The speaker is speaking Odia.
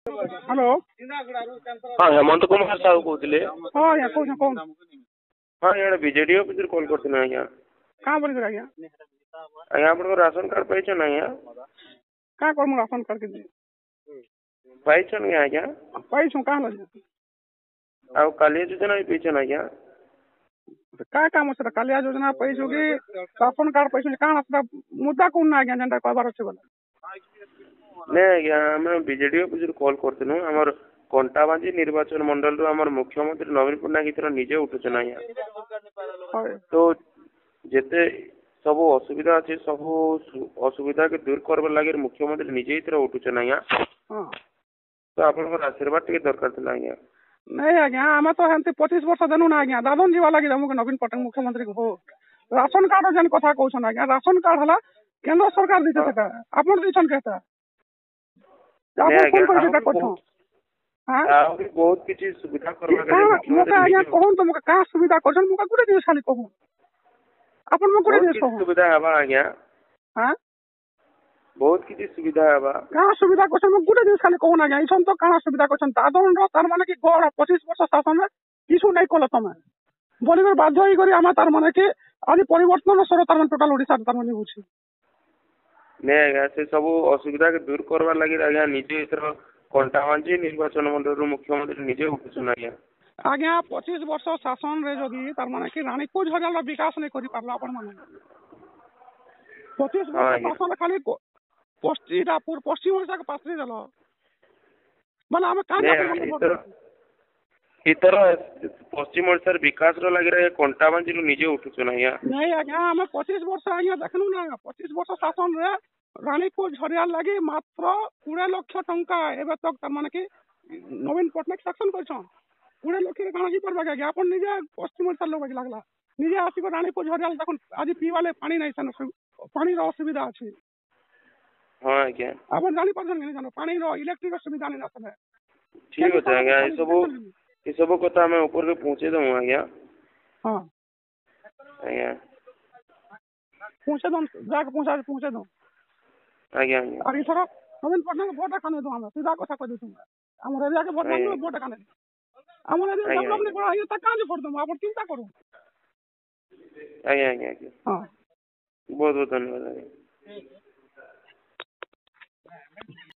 ହ୍ୟାଲୋ। ହଁ ହେମନ୍ତ କୁମାର ସାହୁ କହୁଥିଲେ। ହଁ ଆଜ୍ଞା କହୁଛ କହୁନ। ହଁ ଇଆଡ଼େ ବିଜେଡି ଅଫିସରୁ କଲ୍ କରିଥିଲେ ଆଜ୍ଞା। କାଁ ବୋଲିକରି ଆଜ୍ଞା? ଆଜ୍ଞା ଆପଣଙ୍କ ରାସନ କାର୍ଡ଼ ପାଇଛନ୍ ଆଜ୍ଞା? କାଁ କର୍ମୁ ରାସନ କାର୍ଡ଼ କିଛି? ପାଇଛନ୍ କି ଆଜ୍ଞା? ପାଇଛୁଁ କାଁ ହେଲା ଯେ? ଆଉ କାଳିଆ ଯୋଜନା ବି ପାଇଛନ୍ ଆଜ୍ଞା? କାଁ କାମ ସେଟା କାଳିଆ ଯୋଜନା ପାଇଛୁ କି ରାସନ କାର୍ଡ଼ ପାଇଛୁ କାଣା ସେଟା ମୁଦ୍ଦା କହୁନ ଆଜ୍ଞା ଯେନ୍ଟା କହିବାର ଅଛି ବୋଲେ। ନାଇଁ ଆଜ୍ଞା ଆମେ ବିଜେଡି ଅଫିସରୁ କଲ୍ କରିଥିଲୁ ଆମର କଣ୍ଟାବାଞ୍ଜି ନିର୍ବାଚନ ମଣ୍ଡଳରୁ ଆମର ମୁଖ୍ୟମନ୍ତ୍ରୀ ନବୀନ ପଟ୍ଟନାୟକ ଏଥର ନିଜେ ଉଠୁଛନ୍ ଆଜ୍ଞା। ତ ଯେତେ ସବୁ ଅସୁବିଧା ଅଛି ସବୁ ଅସୁବିଧାକେ ଦୂର କରବାର ଲାଗି ମୁଖ୍ୟମନ୍ତ୍ରୀ ନିଜେ ଏଥର ଉଠୁଛନ୍ ଆଜ୍ଞା। ହଁ ତ ଆପଣଙ୍କର ଆଶୀର୍ବାଦ ଟିକେ ଦରକାର ଥିଲା ଆଜ୍ଞା। ନାଇଁ ଆଜ୍ଞା ଆମେ ତ ହେମିତି 25 ବର୍ଷ ଦେନୁ ନା ଆଜ୍ଞା ଦାଦନ ଯିବା ଲାଗି ଆମକୁ ନବୀନ ପଟ୍ଟନାୟକ ମୁଖ୍ୟମନ୍ତ୍ରୀକୁ ହୋ ରାସନ କାର୍ଡ଼ ଯେନ୍ କଥା କହୁଛନ୍ ଆଜ୍ଞା ରାସନ କାର୍ଡ଼ ହେଲା କେନ୍ଦ୍ର ସରକାର ଦେଇଛେ ସେଟା ଆପଣ ଦେଇଛନ୍ କେଟା? ଆପଣ ଫୋନ କରି ସେଟା କରୁଛନ୍। ଆହୁରି ବହୁତ କିଛି ସୁବିଧା କରବାର ଲାଗି ମତେ ମୁଖ୍ୟମନ୍ତ୍ରୀ ଆଜ୍ଞା ନିଜେ କହୁନ୍ ତମକୁ କାଁ ସୁବିଧା କରୁଛନ୍ ମୁଁ ଗୋଟେ ଜିନିଷ ଖାଲି କହୁନ୍ ଆପଣ ମୁଁ ଗୋଟେ ବହୁତ ଜିନିଷ କିଛି କହୁନ୍। ସୁବିଧା ହେବା ଆଜ୍ଞା ହଁ ବହୁତ କିଛି ସୁବିଧା ହେବା। କାଣା ସୁବିଧା କରୁଛନ୍ ମୁଁ ଗୋଟେ ଜିନିଷ ଖାଲି କହୁନ୍ ଆଜ୍ଞା ଏଇଛନ୍ ତ କାଣା ସୁବିଧା କରୁଛନ୍ ଦାଦନର ତାର ମାନେ କି ଗଡ଼ 25 ବର୍ଷ ଶାସନରେ କିଛି ନାଇଁ କଲ ତମେ ବୋଲିକରି ବାଧ୍ୟ ହେଇକରି ଆମେ ତାର ମାନେ କି ଆଜି ପରିବର୍ତ୍ତନ ସ୍ୱର ତାର ମାନେ ଟୋଟାଲ ଓଡ଼ିଶା ତାର ମାନେ ହଉଛି। ନାଇଁ ଆଜ୍ଞା ସେ ସବୁ ଅସୁବିଧାକେ ଦୂର କରବାର ଲାଗି ଆଜ୍ଞା ନିଜେ ଏଥର କଣ୍ଟାବାଞ୍ଜି ନିର୍ବାଚନ ମଣ୍ଡଳରୁ ମୁଖ୍ୟମନ୍ତ୍ରୀ ନିଜେ ଉଠୁଛନ୍ ଆଜ୍ଞା। ଆଜ୍ଞା 25 ବର୍ଷ ଶାସନରେ ଯଦି ତାର ମାନେ କି ରାଣୀପୁର ଝରିଆର ବିକାଶ ନାଇଁ କରିପାରିଲା ଆପଣ ମାନେ 25 ହଁ ବର୍ଷ ଆଜ୍ଞା ଶାସନ ଖାଲି ପଶ୍ଚିମ ଓଡ଼ିଶାକୁ ପାଶ୍ରି ଦେଲ ମାନେ ଆମେ ନାଇଁ ଆଜ୍ଞା ଏଥର ପଶ୍ଚିମ ଓଡ଼ିଶାର ବିକାଶର ଲାଗି କଣ୍ଟାବାଞ୍ଜିରୁ ନିଜେ ଉଠୁଛନ୍ ଆଜ୍ଞା। ନାଇଁ ଆଜ୍ଞା ଆମେ 25 ବର୍ଷ ଆଜ୍ଞା ଦେଖନୁ ନା 25 ବର୍ଷ ଶାସନରେ ରାଣୀପୁର ଝରିଆର ଲାଗି ମାତ୍ର 20 ଲକ୍ଷ ଟଙ୍କା ଏବେ ତକ ତାର ମାନେ କି ନବୀନ ପଟ୍ଟନାୟକ ସାକ୍ସନ କରିଛନ୍ 20 ଲକ୍ଷରେ କାଣା ହେଇପାରବା ଆଜ୍ଞା ଆପଣ ନିଜେ ପଶ୍ଚିମ ଓଡ଼ିଶାର ଲୋକ ଲାଗଲା ନିଜେ ଆସିବ ରାଣୀପୁର ଝରିଆଲ ଦେଖୁନ୍ ଆଜି ପିଇବାଲେ ପାଣି ନାହିଁ ସେନ ପାଣିର ଅସୁବିଧା ଅଛି। ହଁ ଆଜ୍ଞା ଆପଣ ଜାଣିପାରୁଛନ୍ କି ଜାନ ପାଣିର ଇଲେକ୍ଟ୍ରିକ ସୁବିଧା ନାହିଁ ନା ଠିକ୍ ଅଛି ଆଜ୍ଞା ଏସବୁ କଥା ଆମେ ଉପରକୁ ପହଞ୍ଚେଇ ଦେବୁ ଆଜ୍ଞା। ହଁ ଆଜ୍ଞା ପହଞ୍ଚେଇ ଦଉନ୍ ଯାକେ ପହଞ୍ଚେଇ ଦଉନ୍ ଆଜ୍ଞା ଆଜ୍ଞା ଆଉ ଏଥର ନବୀନ ପଟ୍ଟନାୟକ ଭୋଟ ଏକା ନେଇ ଦଉ ଆମେ ସିଧା କଥା କହିଦେଉଛୁ ଆମର ଏରିଆକେ ଭୋଟ ଆଜ୍ଞା ମାଗିବୁ ଭୋଟ ଏକା ନେଇ ଆମର ଏରିଆ ଆଜ୍ଞା ଡେଭଲପ ଆଜ୍ଞା ନାଇଁ କରା ହେଇତା କାଁଜେ ଭୋଟ ଦେବୁ ଆପଣ ଚିନ୍ତା କରୁନ୍। ଆଜ୍ଞା ଆଜ୍ଞା ଆଜ୍ଞା ହଁ ବହୁତ ବହୁତ ଧନ୍ୟବାଦ ଆଜ୍ଞା।